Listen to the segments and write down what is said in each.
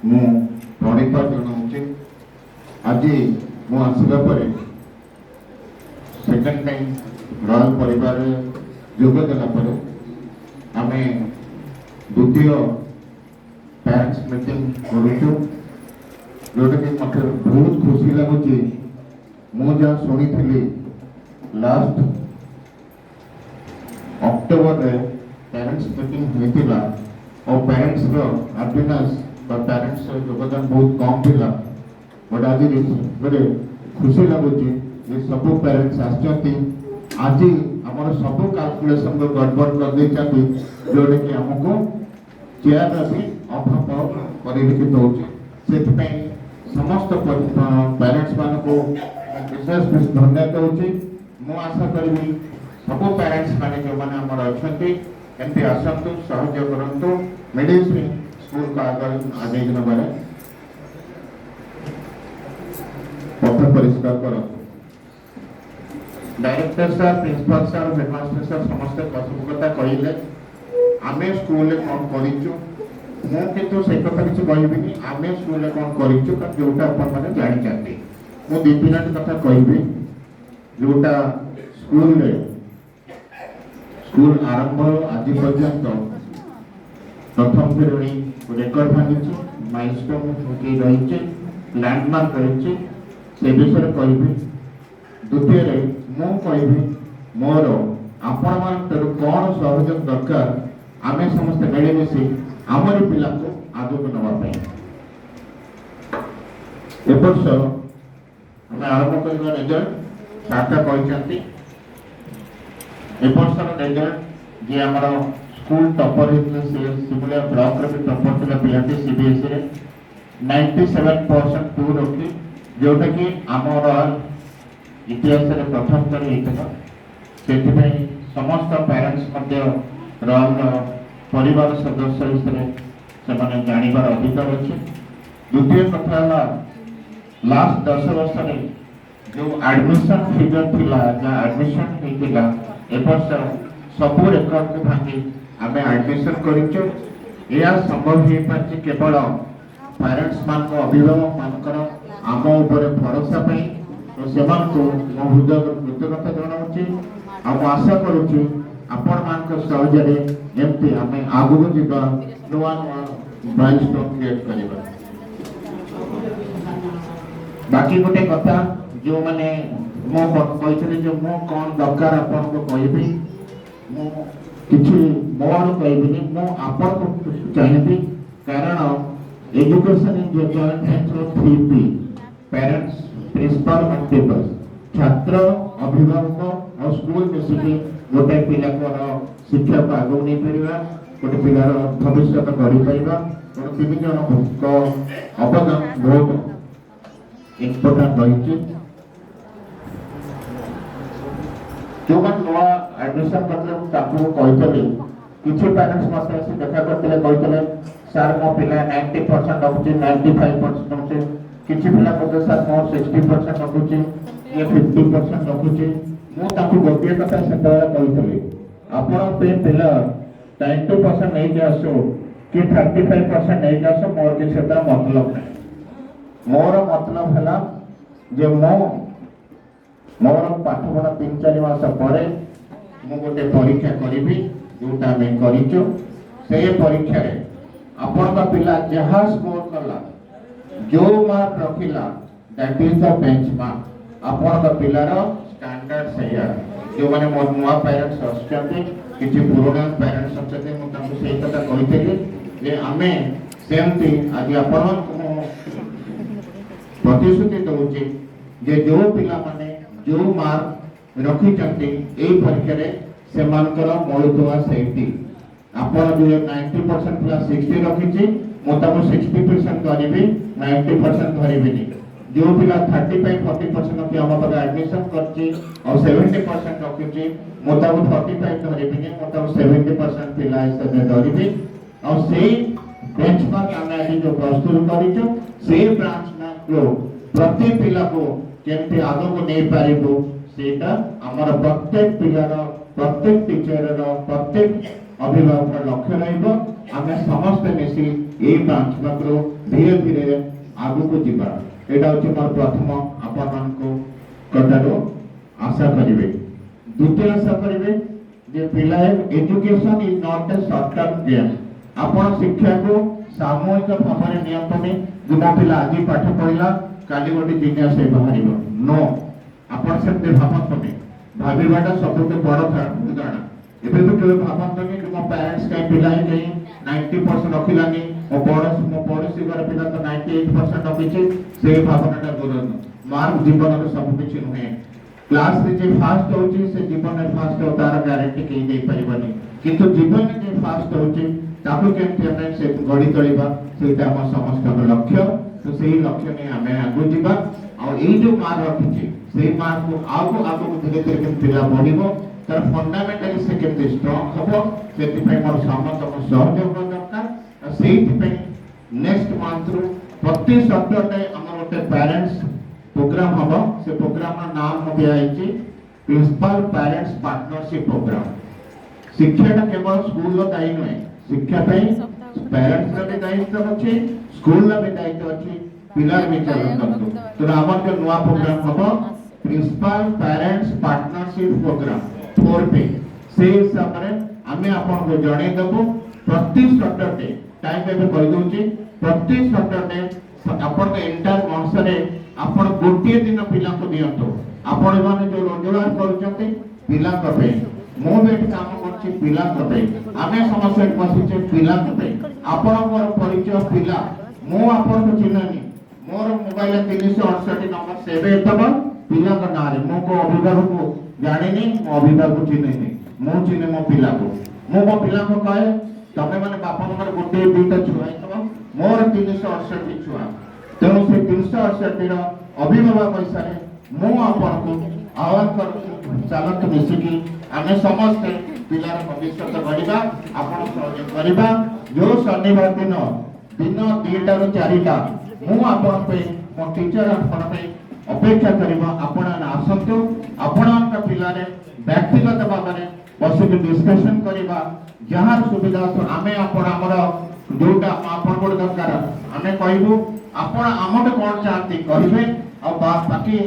ମୁଁ ପ୍ରଣୀତା ଜଣାଉଛି। ଆଜି ମୁଁ ଆସିବା ପରେ ସେକେଣ୍ଡ ଟାଇମ୍ ରୟାଲ ପରିବାରରେ ଯୋଗ ଦେଲା ପରେ ଆମେ ଦ୍ୱିତୀୟ ପ୍ୟାରେଣ୍ଟସ୍ ମିଟିଂ କରୁଛୁ, ଯେଉଁଟାକି ମୋତେ ବହୁତ ଖୁସି ଲାଗୁଛି। ମୁଁ ଯାହା ଶୁଣିଥିଲି ଲାଷ୍ଟ ଅକ୍ଟୋବରରେ ପ୍ୟାରେଣ୍ଟସ୍ ମିଟିଂ ହୋଇଥିଲା और पेरेंट्स अवेयरनेस पेरेंट्स योगदान बहुत कम था, बट आज गोटे खुशी लगुच ये सब पेरेंट्स आज आम सब कैलकुलेशन को गड़बड़ कर देती, जोटा कि आमको चेयर भी अभाव परिलक्षित होती। समस्त पेरेंट्स मान को विशेष धन्यवाद दूसरी। मु आशा करी सब पेरेंट्स मैंने जो मैंने अच्छा एमती आसतु सहयोग करूँ मेडिसिन स्कूल का आगे नबार पथ परिष्कार कर। Director sir, principal sir, headmaster sir समस्त कथा कहले आम स्कूल कौन करूँ, मुझे से कथा किसी कहबी आम स्कूल कौन करूँ जोटा आपने जानते। मुझे दी तीन कथा कहबी जोटा स्कूल आरंभ आज पर्यंत प्रथम श्रेणी रेकर्ड भांगी माइलस्टोन रही लैंडमार्क रही से विषय कहि। द्वितीय मु कहि मोर आपण मान कौन सहयोग दरकार आम समस्त मिलमिशि आमर पिला को आगे को नवा। एवर्ष आम आरंभ कर रिजल्ट सारटा कहते एवर्षर रिजल्ट जी आम स्कूल टॉपर होते सिमुलिया ब्लॉक रे भी टॉपर थिला पिलाटी सीबीएसई रे 97% टू रखी, जोटा कि आमर इतिहास रे प्रथम कर होता। से समस्त पेरेंट्स रॉयल परिवार सदस्य हिसाब से जानवर अधिकार अच्छे। द्वितीय कथा लास्ट 10 वर्ष में जो एडमिशन फिगर थिला एडमिशन होता एवर्ष सबू रेकर्ड को भांगी आम एडमिशन कर संभव हो पार्टी केवल पेरेंट्स मान अभिभावक मानकर आम उपर भरोसा पाई। तो से मो हृदय कृतज्ञता जनाऊँगी। आशा करुच्ची आपण मान सहयोग एमती आम आगू जा नुआ नुआ माइलस्टोन क्रिएट करवा। बाकी गोटे कथा जो मैंने मो कही जो मो कौन दरकार आपन को कहबी किसी मोर कहबी मो आपन को चाहिए, कारण education is joint venture of 3P parents, principal and teachers. छात्र, अभिभावक और स्कूल मिसिकी गोटे पिला को शिक्षा को आगे नहीं पारा, गोटे पिलार भविष्य गढ़ी पाइबा। तीन जन को अवदान बहुत इम्पोर्टेंट रही। जो मैंने नुआ एडमिशन करते किसी पेरेंट्स मत देखा करते सर मो पिला 90% रखुचे 95% रखुचे, किसी पिला कहते सर मो 60% रखुचे ये 50% रखुचे। मुझे गोटे कथा से कही आपण पिला 90% नहीं आसो कि 35% नहीं आसो मोर किसी मतलब नहीं। मोर मतलब है जे मोर पाठ पढ़ा 3-4 मास पर मु गोटे परीक्षा करी जोटा आम करूँ। से परीक्षा आपण पिला जहाँ स्कोर कला जो मार्क रखिला दैट इज द बेंचमार्क। आपण पिलार स्टैंडर्ड से जो मैंने मोर नुआ पेरेंट्स अच्छा किसी पुराना पेरेंट्स अच्छा मुझे कथा कही आम सेमती आज आपण प्रतिश्रुति दूचे जो पिला माने जो मार्क रखी परीक्षा से मौलुआ सेफ्टी आपण जो 90% प्लस 60 रखी मुझे 60% धरबी 90% धरबी। जो पिला 35-40% रखी आम पाखे एडमिशन कर 70% रखी मुझे 45 धरबी मुझे 70% पिला हिसाब से धरबी। और से बेंचमार्क आम आज जो प्रस्तुत कर प्रति पिला को केमती आगे को नहीं पारिबो सेटा हमर प्रत्येक पिलार प्रत्येक टीचर प्रत्येक अभिभावक लक्ष्य रहिबो। आमे समस्त मिसी ए ब्रांच धीरे धीरे आगु को जीवा एटा होची मोर प्रथम आपन मान को कटारो आशा करिवे। द्वितीय आशा करिवे जे पिला education is not a short term game. आपन शिक्षा को सामूहिक भाव में नियंत्रण जो मो पिला आज पाठ पढ़ला काली गोटे जिनिया से बाहर नो आपन से भावतनी भाबीबाटा सबसे बड़ उदाहरण एबे भी केबे भाबतनी कि मो पेरेंट्स कहीं पिला ही नहीं 90% रखिलानी मो पड़ोसी घर पिला तो 98% रखिछे से भावनाटा दूर मार्क जीवन रो सब किछि नुहे क्लास रे जे फास्ट होची से जीवन रे फास्ट हो तार गारंटी के दे परिबनी किंतु जीवन जे फास्ट होची ताकू केमते हमें से गड़ी तळिबा सेटा हम समस्त लक्ष्य तो सेही लक्ष्य ने हमें आगु जीवा और एई जो मार्क रखिछे सेही मार्क को आगु धीरे धीरे के पिला बढ़िबो तर फंडामेंटली से केमते स्ट्रांग हबो सेति पय मोर समस्त सहयोग दरकार सेही पय नेक्स्ट मंथ रो प्रति सप्ताह हमर ओटे पेरेंट्स प्रोग्राम हबो से प्रोग्राम रा नाम हो गया है प्रिंसिपल पेरेंट्स पार्टनरशिप प्रोग्राम। शिक्षाटा केवल स्कूल रो दायी नय शिक्षा पे पेरेंट्स रा भी दायित्व अछि स्कूल रा भी दायित्व अछि पिला भी चलत तो हमर के नवा प्रोग्राम हबो प्रिंसिपल पेरेंट्स पार्टनरशिप प्रोग्राम 4 से हिसाब रे हमें आपन को जणे देबो प्रति सप्ताह टाइम पे कहि दोची प्रति सप्ताह आपन के एंटायर मंथ रे आपन गोटे दिन पिला को दियंतो आपन माने जो रोजगार करूचंती पिला कपे मो बेट काम करछि पिला कपे आमे समस्या बसिछे पिला कपे आपन मोर परिचय पिला मो आपन को चिन्हनी मोर मोबाइल 368 नंबर सेव हेतबो पिला का नारे मो को अभिभावक को जानिनी मो अभिभावक को चिन्हनी मो चिन्हे मो पिला को कहे तमे माने बापा मर गोटे दुटा छुआ हेतबो मोर 368 छुआ तेणु से 368 रो अभिभावक पैसा रे मो आपन को आह्वान कर चालत मिसिकी आमे समस्त पिलार भविष्य गढ़िबा आपन सहयोग करबा जो शनिवार दिन 2टा रो 4टा मु आपन पे मो टीचर आपन पे अपेक्षा करबा आपन आसंतु आपन का पिलारे व्यक्तिगत भाव में बस के डिस्कशन करबा जहां सुविधा तो आमे आपन हमर जोटा आपन को दरकार आमे कहबो आपन आमटे कोन चाहती करिवे और बाकी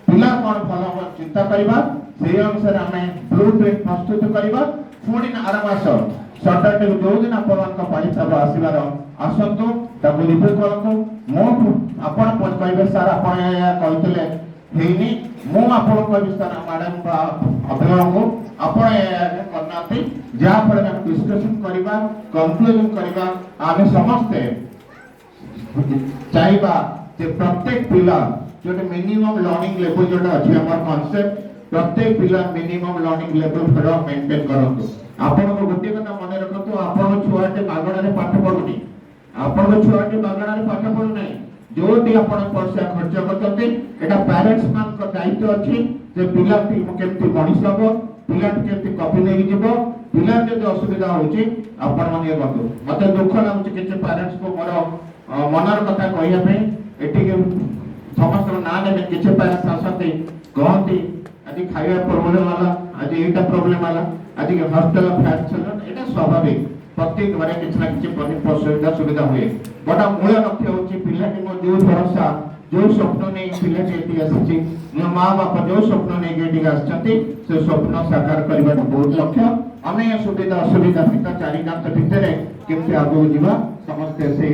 पिला कोन फल चिंता करबा से अनुसार आमे ब्लूप्रिंट प्रस्तुत करबा पुणी आर मास सटरडे जो दिन आपन का परीक्षा आसीबार आसंतु ताको रिव्यू करतो मो आपन कहबे सर आपन या कहतले हेनी मो आपन कहबे सर मैडम अभिभावक आपन करनाती जा पर हम डिस्कशन करबा कंक्लूजन करबा आमे समस्त चाहबा जे प्रत्येक पिला जो मिनिमम लर्निंग लेवल जोटा अछि हमर कांसेप्ट प्रत्येक पिला मिनिमम लर्निंग लेवल फेरो मेंटेन करतो आपन को गोटे कथा मने रखतो आपन छुआटे मागणा रे पाठ पढुनी आपन को छुआटे मागणा रे पाठ पढु नै जोटी आपन पैसा खर्च करतते एटा पेरेंट्स मान को दायित्व अछि जे पिला केमति मनीष हबो पिला केमति कॉपी नै जिवो पिला जे असुविधा होची आपन माने बंधु मते दुख लागुची कि पेरेंट्स को मोर मनर कथा कहिया पे एटी के समस्त ना ने किछ पेरेंट्स आसते कहती आज खाଇବା प्रॉब्लम वाला आज एटा प्रॉब्लम वाला आज के हॉस्टल फ्लैट चलन एटा स्वाभाविक प्रत्येक घरे किछ ना किछ सुविधा हुए बड़ा मूल लक्ष्य होची पिला के जो भरोसा जो स्वप्न नै पिला जेती आसी मां बाप जो स्वप्न नै गेटी आछती से स्वप्न साकार करबा बहुत लक्ष्य हमें सुविधा असुविधा पिता चारि नाम भीतर केमते आगो जीवा समस्त से